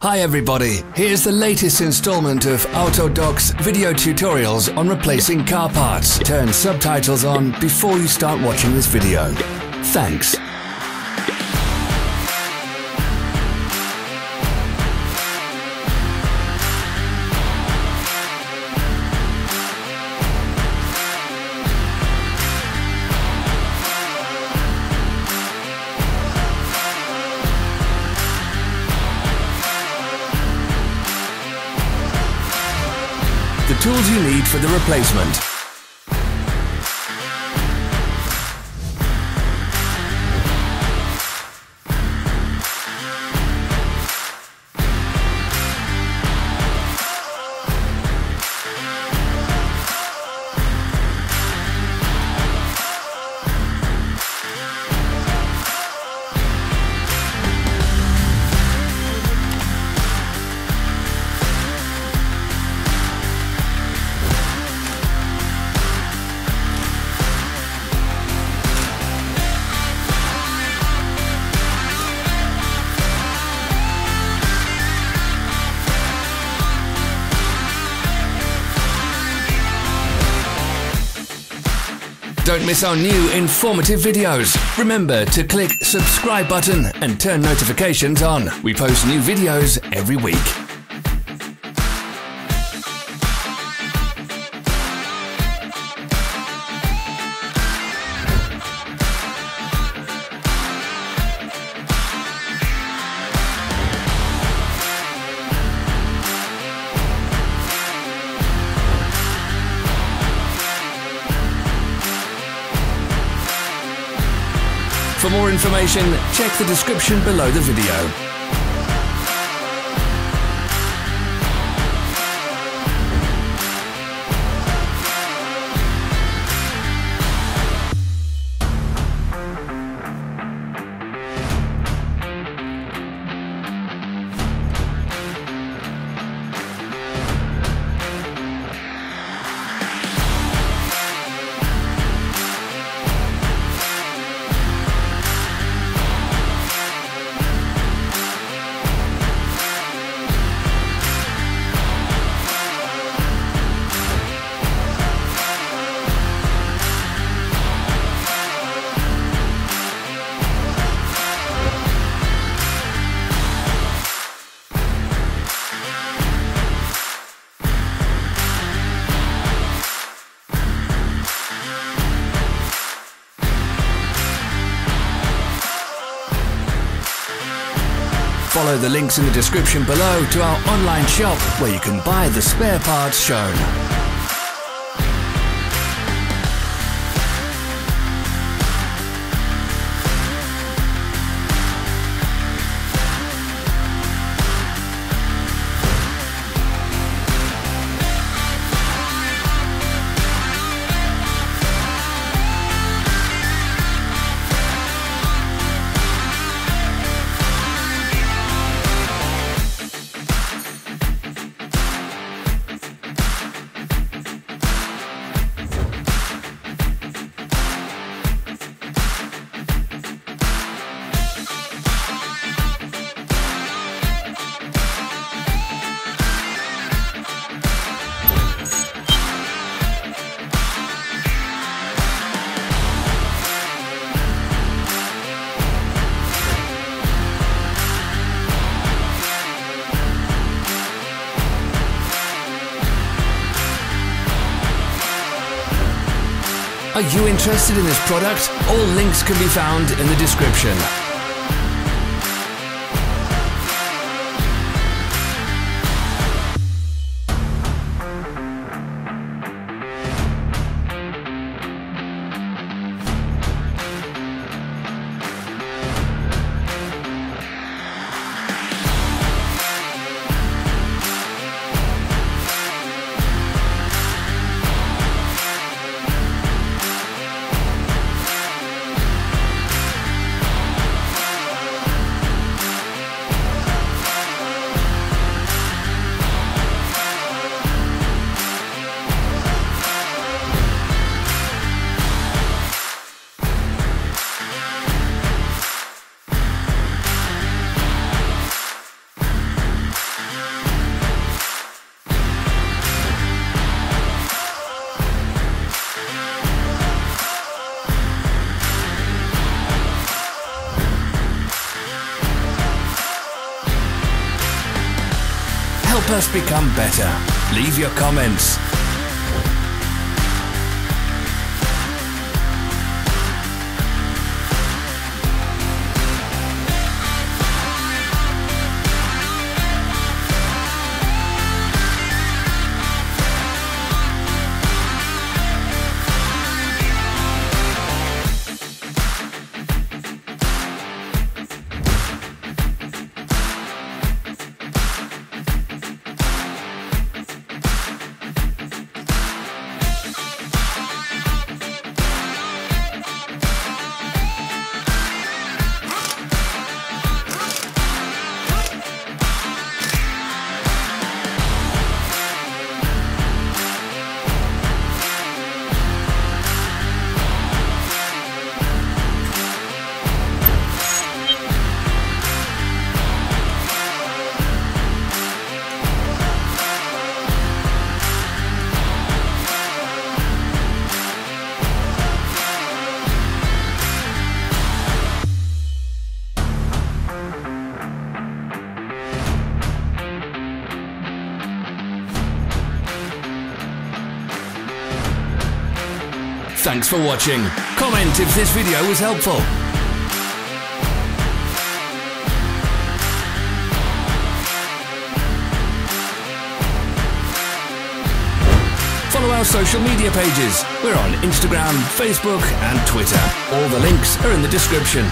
Hi everybody, here's the latest installment of Autodoc's video tutorials on replacing car parts. Turn subtitles on before you start watching this video. Thanks. The tools you need for the replacement. Don't miss our new informative videos. Remember to click subscribe button and turn notifications on. We post new videos every week. For more information, check the description below the video. Follow the links in the description below to our online shop where you can buy the spare parts shown. Are you interested in this product? All links can be found in the description. Help us become better. Leave your comments. Thanks for watching. Comment if this video was helpful. Follow our social media pages. We're on Instagram, Facebook and Twitter. All the links are in the description.